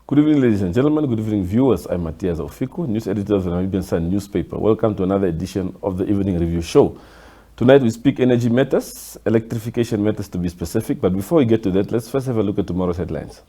Good evening, ladies and gentlemen. Good evening, viewers. I'm Matthias Ofiku, news editor of the Namibian Sun newspaper. Welcome to another edition of the Evening Review Show. Tonight we speak energy matters, electrification matters to be specific. But before we get to that, let's first have a look at tomorrow's headlines.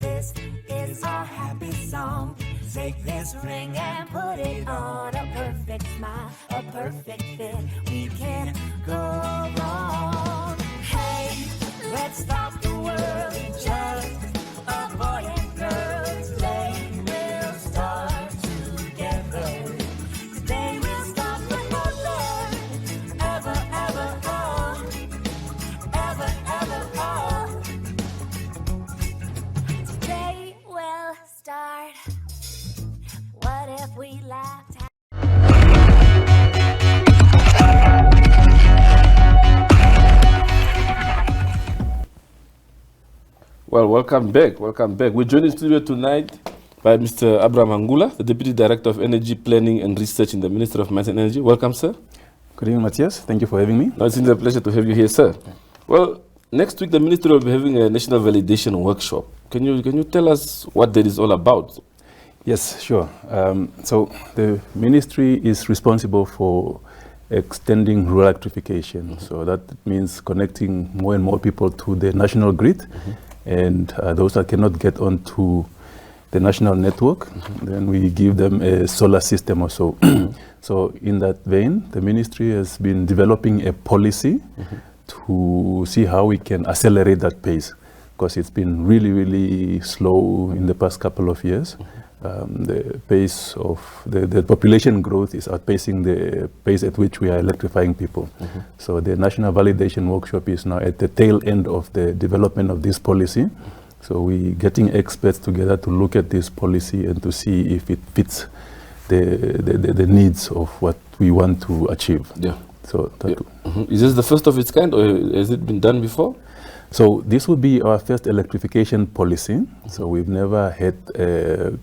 This is our happy song. Take this ring and put it on a perfect smile, a perfect fit. We can't go wrong. Hey, let's stop the world. Just a boy and girl. Today we'll start together. Today we'll stop forever. Ever, ever, oh. Ever, ever, oh. Today we'll start. What if we laughed? Well, welcome back. Welcome back. We're joined in studio tonight by Mr. Abraham Angula, the Deputy Director of Energy Planning and Research in the Ministry of Mines and Energy. Welcome, sir. Good evening, Matthias. Thank you for having me. No, it's a pleasure to have you here, sir. Well, next week the Ministry will be having a national validation workshop. Can you tell us what that is all about? Yes, sure. So the ministry is responsible for extending rural electrification. So that means connecting more and more people to the national grid, and those that cannot get onto the national network, then we give them a solar system or so. So in that vein, the ministry has been developing a policy to see how we can accelerate that pace, because it's been really, really slow in the past couple of years. The pace of the population growth is outpacing the pace at which we are electrifying people. So the National Validation Workshop is now at the tail end of the development of this policy. So we're getting experts together to look at this policy and to see if it fits the needs of what we want to achieve. Yeah. So that Is this the first of its kind, or has it been done before? So this will be our first electrification policy. So we've never had a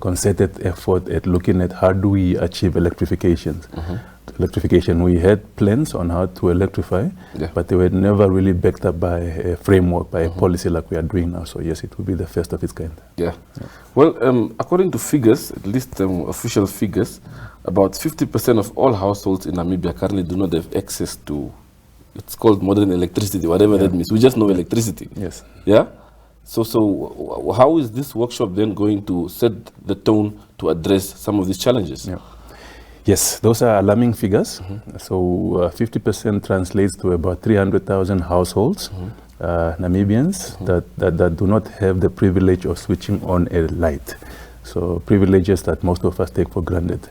concerted effort at looking at how do we achieve electrification. We had plans on how to electrify, but they were never really backed up by a framework, by a policy like we are doing now. So yes, it will be the first of its kind. Yeah. Well, according to figures, at least official figures, about 50% of all households in Namibia currently do not have access to, it's called modern electricity, whatever that means. We just know electricity. Yes. Yeah? So how is this workshop then going to set the tone to address some of these challenges? Yeah. Yes, those are alarming figures. So 50% translates to about 300,000 households, Namibians, that do not have the privilege of switching on a light. So privileges that most of us take for granted.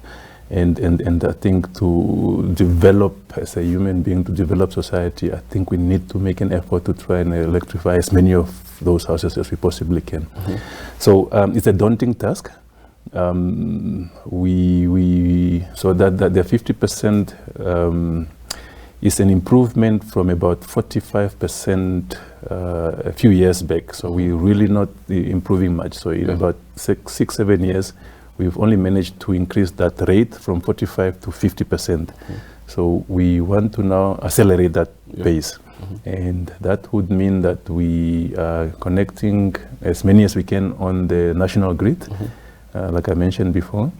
And I think to develop as a human being, to develop society, I think we need to make an effort to try and electrify as many of those houses as we possibly can. So it's a daunting task. So that the 50% is an improvement from about 45% a few years back. So we're really not improving much. So in about 6-7 years, we've only managed to increase that rate from 45 to 50%. So we want to now accelerate that pace. And that would mean that we are connecting as many as we can on the national grid, like I mentioned before.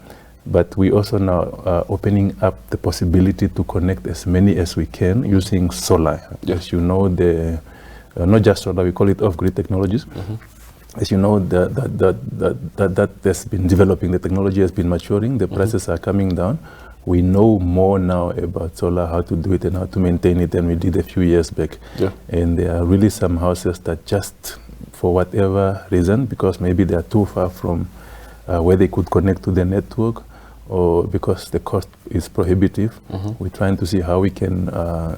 But we also now are opening up the possibility to connect as many as we can using solar. As you know, not just solar, we call it off-grid technologies. As you know, that has been developing, the technology has been maturing, the prices are coming down. We know more now about solar, how to do it and how to maintain it than we did a few years back. And there are really some houses that just, for whatever reason, because maybe they are too far from where they could connect to the network, or because the cost is prohibitive, we're trying to see how we can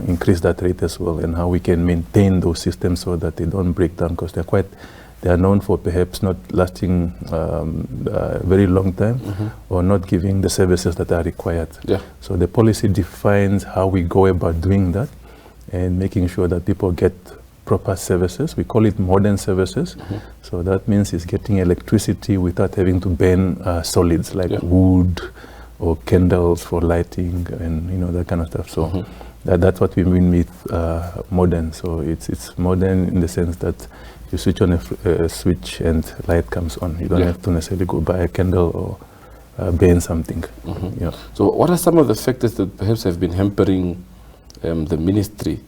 increase that rate as well, and how we can maintain those systems so that they don't break down, because they're they are known for perhaps not lasting very long time or not giving the services that are required. Yeah. So the policy defines how we go about doing that and making sure that people get proper services. We call it modern services. So that means it's getting electricity without having to burn solids like wood or candles for lighting and that kind of stuff. So that's what we mean with modern. So it's modern in the sense that you switch on a switch and light comes on. You don't have to necessarily go buy a candle or burn something. Yeah. So what are some of the factors that perhaps have been hampering the ministry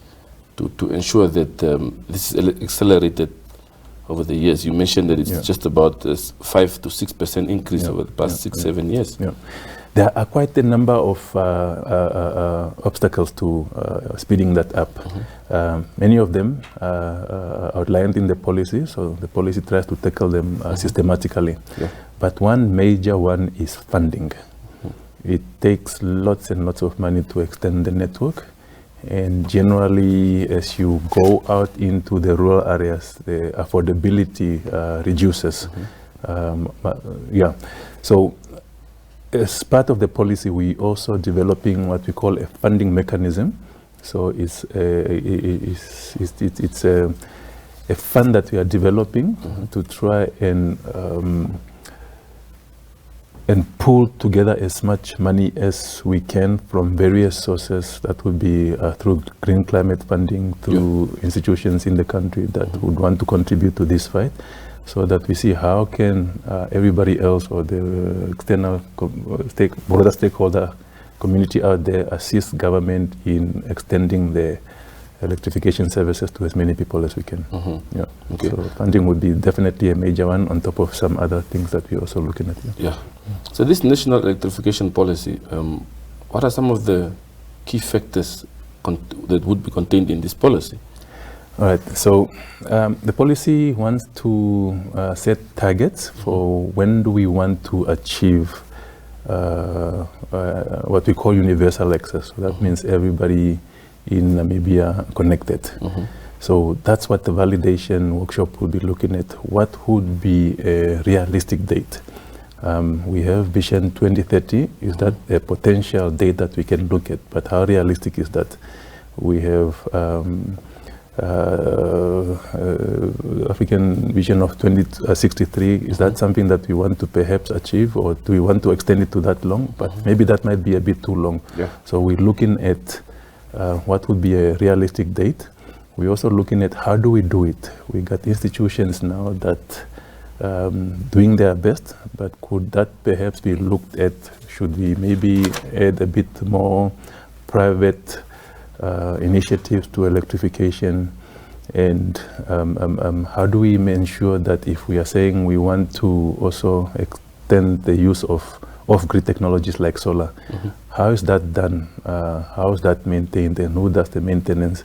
to ensure that this is accelerated over the years? You mentioned that it's just about 5 to 6% increase over the past 6-7 years. Yeah. There are quite a number of obstacles to speeding that up. Many of them are outlined in the policy, so the policy tries to tackle them systematically. But one major one is funding. It takes lots and lots of money to extend the network. And generally, as you go out into the rural areas, the affordability reduces. So as part of the policy, we also developing what we call a funding mechanism. So it's a fund that we are developing to try and pull together as much money as we can from various sources. That would be through green climate funding, through institutions in the country that would want to contribute to this fight, so that we see how can everybody else or the external broader stakeholder community out there assist government in extending the electrification services to as many people as we can. So funding would be definitely a major one on top of some other things that we're also looking at. So this national electrification policy, what are some of the key factors that would be contained in this policy? All right, so the policy wants to set targets for when do we want to achieve what we call universal access. So that means everybody in Namibia connected. So that's what the validation workshop will be looking at. What would be a realistic date? We have Vision 2030. Is that a potential date that we can look at? But how realistic is that? We have African Vision of 2063. Is that something that we want to perhaps achieve, or do we want to extend it to that long? But maybe that might be a bit too long. So we're looking at what would be a realistic date. We're also looking at how do we do it. We got institutions now that doing their best, but could that perhaps be looked at? Should we maybe add a bit more private initiatives to electrification? And how do we ensure that if we are saying we want to also extend the use of off-grid technologies like solar, how is that done? How is that maintained, and who does the maintenance?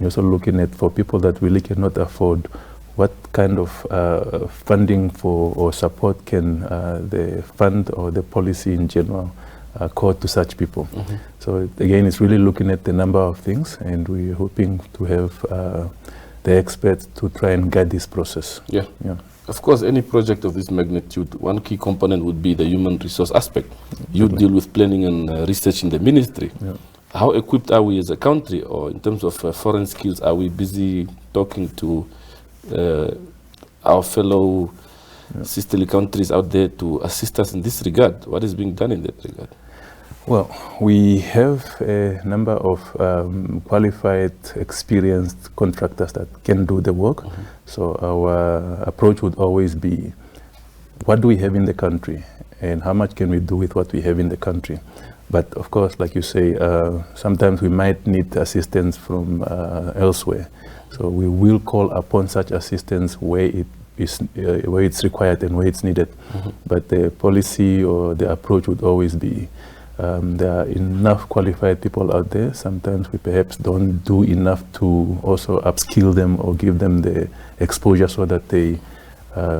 You're also looking at, for people that really cannot afford, what kind of funding for or support can the fund or the policy in general call to such people? So again, it's really looking at the number of things, and we're hoping to have the experts to try and guide this process. Of course, any project of this magnitude, one key component would be the human resource aspect. You deal with planning and research in the ministry. How equipped are we as a country, or in terms of foreign skills, are we busy talking to our fellow sisterly countries out there to assist us in this regard? What is being done in that regard? Well, we have a number of qualified, experienced contractors that can do the work. So our approach would always be, what do we have in the country, and how much can we do with what we have in the country? But of course, like you say, sometimes we might need assistance from elsewhere. So we will call upon such assistance where it's required and where it's needed. But the policy or the approach would always be, there are enough qualified people out there. Sometimes we perhaps don't do enough to also upskill them or give them the exposure so that they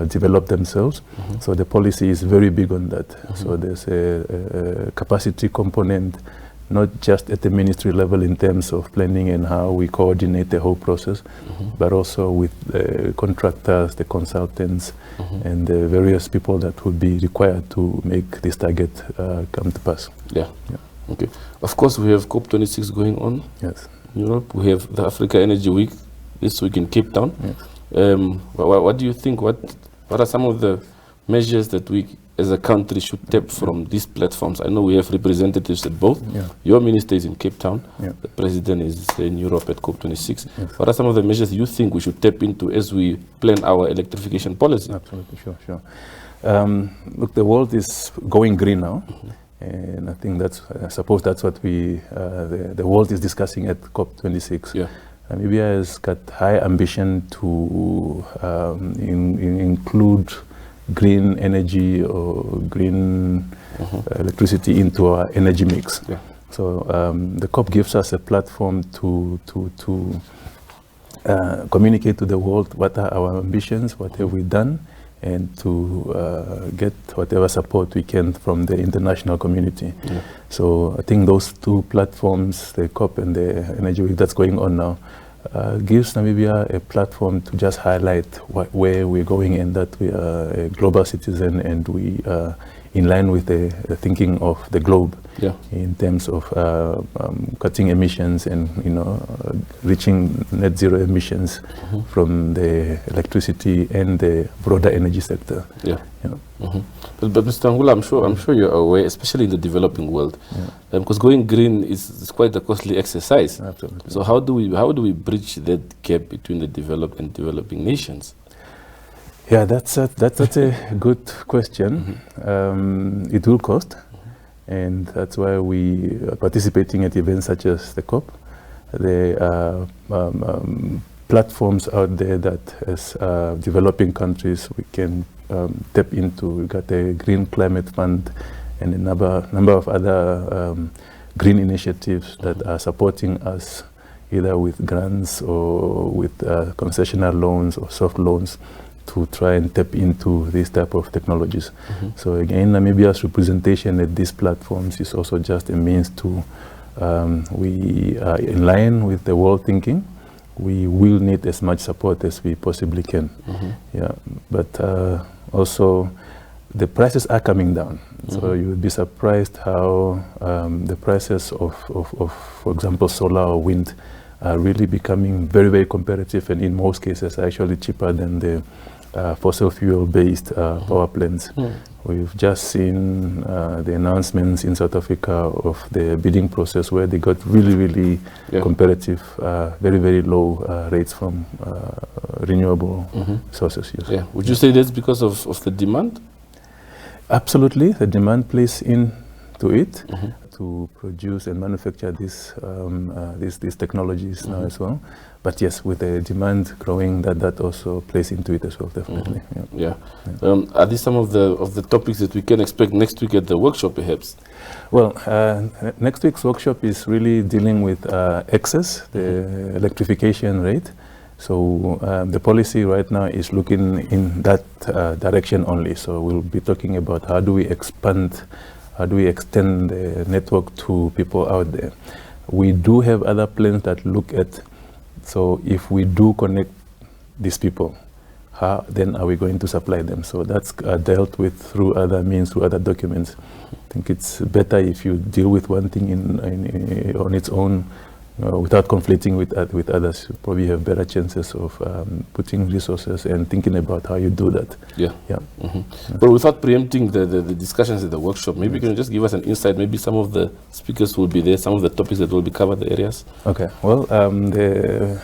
develop themselves. So the policy is very big on that. So there's a capacity component, not just at the ministry level in terms of planning and how we coordinate the whole process, but also with the contractors, the consultants, and the various people that would be required to make this target come to pass. Yeah. Okay. Of course, we have COP26 going on. Yes. In Europe, we have the Africa Energy Week this week in Cape Town. Yes. What do you think? What are some of the measures that we as a country should tap from these platforms? I know we have representatives at both. Yeah. Your minister is in Cape Town. Yeah. The president is in Europe at COP26. Yes. What are some of the measures you think we should tap into as we plan our electrification policy? Absolutely, sure. Look, the world is going green now, and I think I suppose that's what the world is discussing at COP26. Yeah. Namibia has got high ambition to include green energy or green electricity into our energy mix. Yeah. So the COP gives us a platform to communicate to the world what are our ambitions, what have we done, and to get whatever support we can from the international community. Yeah. So I think those two platforms, the COP and the Energy Week that's going on now, gives Namibia a platform to just highlight where we're going and that we are a global citizen and we are in line with the thinking of the globe. Yeah. In terms of cutting emissions and reaching net zero emissions from the electricity and the broader energy sector. Yeah. But Mr. Ngula, I'm sure you're aware, especially in the developing world, because going green is quite a costly exercise. Absolutely. So how do we bridge that gap between the developed and developing nations? Yeah, that's a good question. It will cost, and that's why we are participating at events such as the COP. There are platforms out there that as developing countries we can tap into. We got the Green Climate Fund and a number of other green initiatives that are supporting us either with grants or with concessional loans or soft loans to try and tap into these type of technologies. So again, Namibia's representation at these platforms is also just a means to, we are in line with the world thinking. We will need as much support as we possibly can. Yeah, but also the prices are coming down. So you would be surprised how the prices of, for example, solar or wind are really becoming very, very competitive, and in most cases actually cheaper than the fossil fuel-based power plants. We've just seen the announcements in South Africa of the bidding process where they got really, really competitive, very, very low rates from renewable sources. Yes. Yeah. Would you say that's because of the demand? Absolutely, the demand plays into it to produce and manufacture these technologies now as well. But yes, with the demand growing, that also plays into it as well, definitely. Yeah. Are these some of the topics that we can expect next week at the workshop, perhaps? Well, next week's workshop is really dealing with excess, the electrification rate. So the policy right now is looking in that direction only. So we'll be talking about how do we expand, how do we extend the network to people out there. We do have other plans that look at, so if we do connect these people, how then are we going to supply them? So that's dealt with through other means, through other documents. I think it's better if you deal with one thing on its own, without conflicting with others. You probably have better chances of putting resources and thinking about how you do that. Yeah. But without preempting the discussions at the workshop, maybe you can just give us an insight. Maybe some of the speakers will be there, some of the topics that will be covered, the areas. Okay. Well, the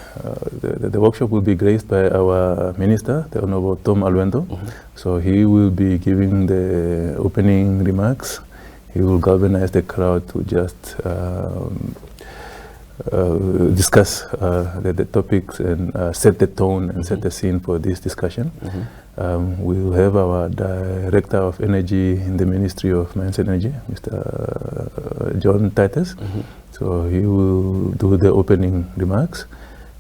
workshop will be graced by our minister, the Honorable Tom Alwendo. So he will be giving the opening remarks. He will galvanize the crowd to just discuss the topics and set the tone and set the scene for this discussion. We'll have our Director of Energy in the Ministry of Mines and Energy, Mr. John Titus. So he will do the opening remarks.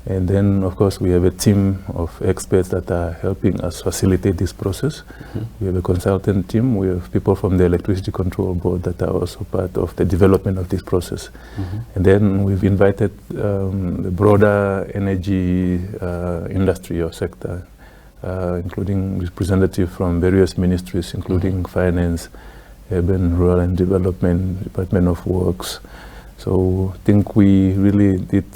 And then, of course, we have a team of experts that are helping us facilitate this process. We have a consultant team. We have people from the Electricity Control Board that are also part of the development of this process. And then we've invited the broader energy industry or sector, including representatives from various ministries, including Finance, Urban, Rural and Development, Department of Works. So I think we really did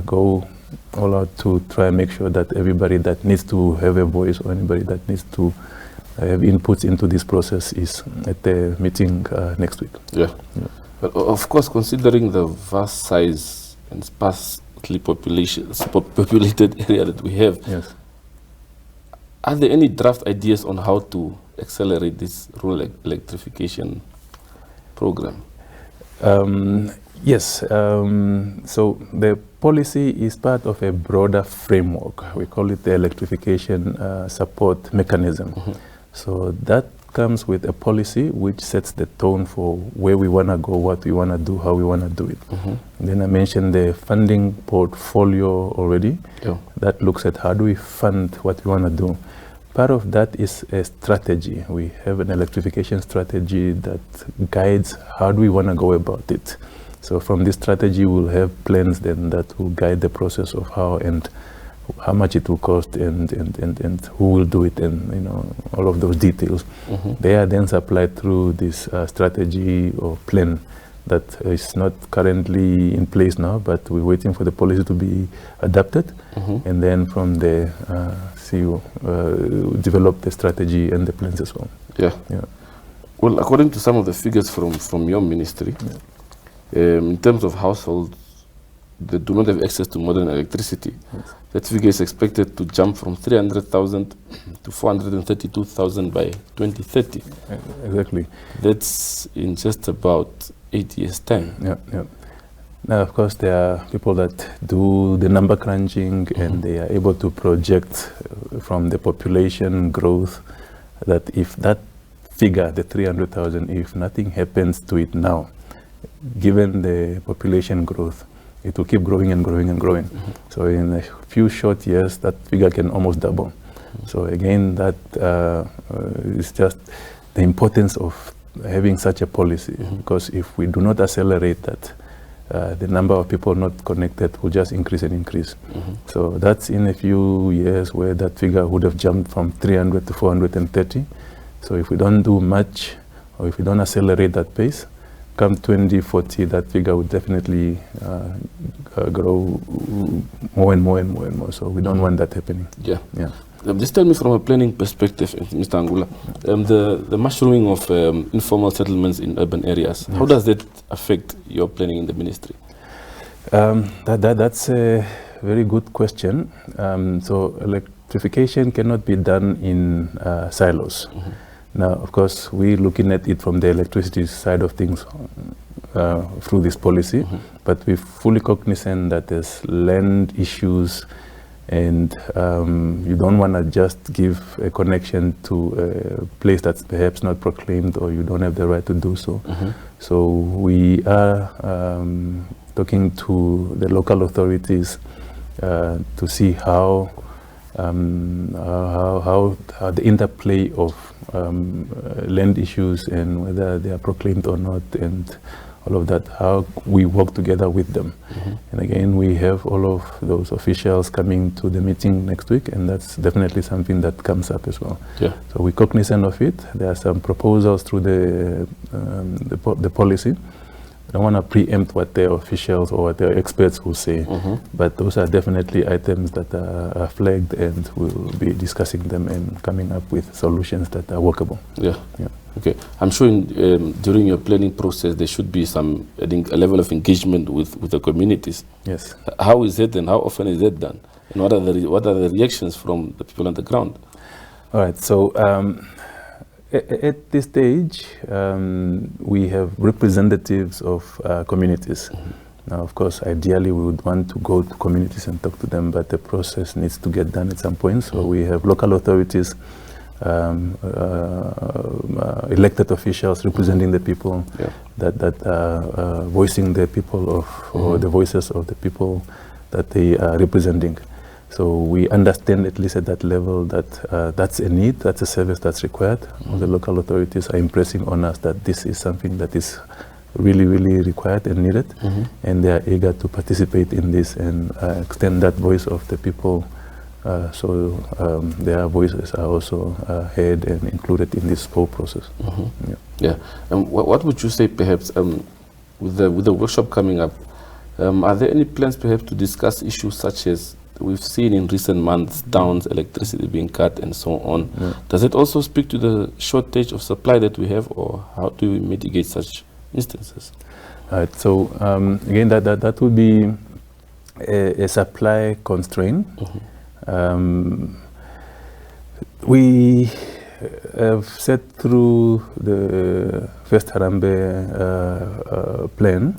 go all out to try and make sure that everybody that needs to have a voice or anybody that needs to have inputs into this process is at the meeting next week. Yeah. But of course, considering the vast size and sparsely populated area that we have, Yes. are there any draft ideas on how to accelerate this rural electrification program? Yes. So the policy is part of a broader framework. We call it the electrification support mechanism. So that comes with a policy which sets the tone for where we want to go, what we want to do, how we want to do it. Then I mentioned the funding portfolio already. Yeah. That looks at how do we fund what we want to do. Part of that is a strategy. We have an electrification strategy that guides how do we want to go about it. So from this strategy, we'll have plans then that will guide the process of how and how much it will cost and who will do it and all of those details. They are then supplied through this strategy or plan that is not currently in place now, but we're waiting for the policy to be adapted, and then from there, develop the strategy and the plans as well. Yeah. Well, according to some of the figures from your ministry, in terms of households that do not have access to modern electricity, that figure is expected to jump from 300,000 to 432,000 by 2030. Exactly. That's in just about 8 years' time. Yeah. Now, of course, there are people that do the number crunching and they are able to project from the population growth that if that figure, the 300,000, if nothing happens to it now, given the population growth, it will keep growing and growing and growing. So in a few short years, that figure can almost double. So again, that is just the importance of having such a policy, because if we do not accelerate that, the number of people not connected will just increase and increase. So that's in a few years where that figure would have jumped from 300 to 430. So if we don't do much, or if we don't accelerate that pace, come 2040, that figure would definitely grow more and more and more and more. So we don't want that happening. Yeah. Just tell me from a planning perspective, Mr. Angula, the mushrooming of informal settlements in urban areas, how does that affect your planning in the ministry? That's a very good question. So electrification cannot be done in silos. Now, of course, we're looking at it from the electricity side of things through this policy, but we're fully cognizant that there's land issues and you don't want to just give a connection to a place that's perhaps not proclaimed or you don't have the right to do so. So we are talking to the local authorities to see how the interplay of land issues and whether they are proclaimed or not and all of that, how we work together with them. And again, we have all of those officials coming to the meeting next week, and that's definitely something that comes up as well. Yeah. So we're cognizant of it. There are some proposals through the policy. I don't want to preempt what their officials or what their experts will say, but those are definitely items that are flagged, and we'll be discussing them and coming up with solutions that are workable. Yeah. Okay. I'm sure during your planning process there should be some, I think, a level of engagement with the communities. Yes. How is it and how often is that done? And what are the reactions from the people on the ground? All right. So at this stage, we have representatives of communities. Now, of course, ideally we would want to go to communities and talk to them, but the process needs to get done at some point. So we have local authorities, elected officials representing the people that are voicing the people of, or the voices of the people that they are representing. So we understand, at least at that level, that that's a need, that's a service that's required. All the local authorities are impressing on us that this is something that is really, really required and needed, and they are eager to participate in this and extend that voice of the people, so their voices are also heard and included in this whole process. Yeah. What would you say, perhaps, with the workshop coming up, are there any plans, perhaps, to discuss issues such as we've seen in recent months, downs, electricity being cut, and so on? Does it also speak to the shortage of supply that we have, or how do we mitigate such instances? Right. So again, that would be a supply constraint. We have set through the first Harambee plan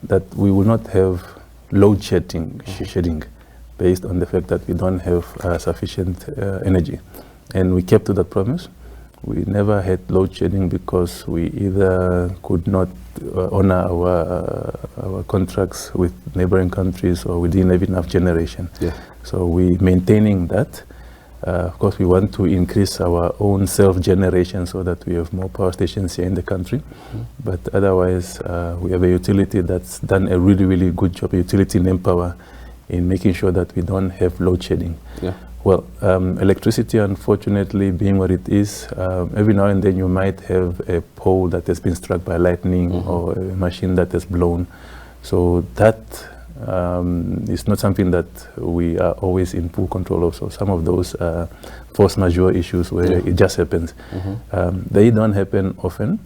that we will not have load shedding based on the fact that we don't have sufficient energy. And we kept to that promise. We never had load shedding because we either could not honor our contracts with neighboring countries, or we didn't have enough generation. So we maintaining that. Of course, we want to increase our own self-generation so that we have more power stations here in the country. But otherwise, we have a utility that's done a really, really good job, a utility in Empower, in making sure that we don't have load shedding. Well, electricity, unfortunately, being what it is, every now and then you might have a pole that has been struck by lightning, or a machine that has blown. So that is not something that we are always in full control of. So some of those force majeure issues where it just happens, they don't happen often.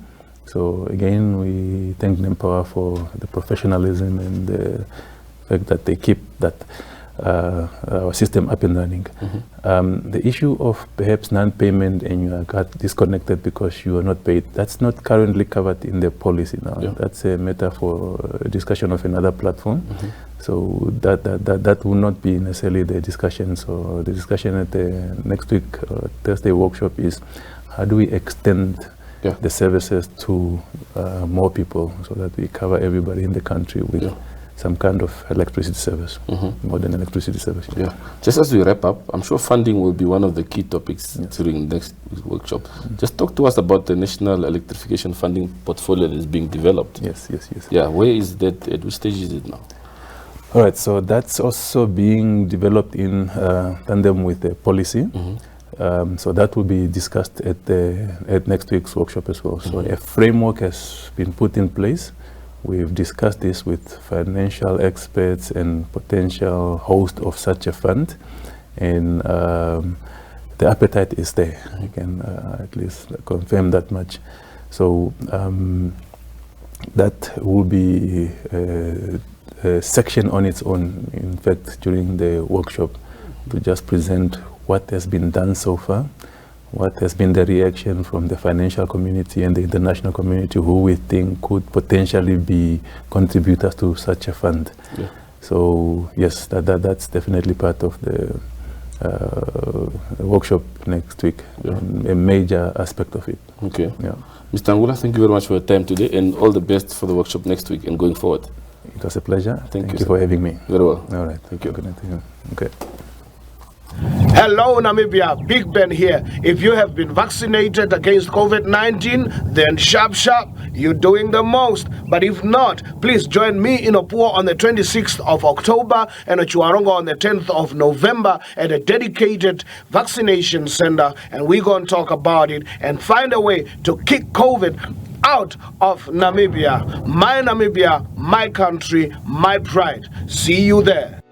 So again, we thank Empower for the professionalism and the fact that they keep that our system up and running. The issue of perhaps non-payment and you got disconnected because you are not paid, that's not currently covered in the policy now. That's a matter for discussion of another platform. So that will not be necessarily the discussion. So the discussion at the next week Thursday workshop is how do we extend the services to more people so that we cover everybody in the country with some kind of electricity service, modern electricity service. Just as we wrap up, I'm sure funding will be one of the key topics during next workshop. Just talk to us about the National Electrification Funding Portfolio that is being developed. Yes. Yeah, where is that? At which stage is it now? All right, so that's also being developed in tandem with the policy. So that will be discussed at next week's workshop as well. So a framework has been put in place. We've discussed this with financial experts and potential host of such a fund, and the appetite is there. I can at least confirm that much. So that will be a section on its own, in fact, during the workshop, to just present what has been done so far, what has been the reaction from the financial community and the international community, who we think could potentially be contributors to such a fund. So yes, that's definitely part of the workshop next week, a major aspect of it. Mr. Ngula, thank you very much for your time today, and all the best for the workshop next week and going forward. It was a pleasure. Thank you sir. for having me. Very well. All right. Thank you. Good night to you. Okay. Hello Namibia, Big Ben here. If you have been vaccinated against COVID-19, then sharp, you're doing the most. But if not, please join me in Opuo on the 26th of October and at Chuarongo on the 10th of November at a dedicated vaccination center, and we're going to talk about it and find a way to kick COVID out of Namibia. My Namibia, my country, my pride. See you there.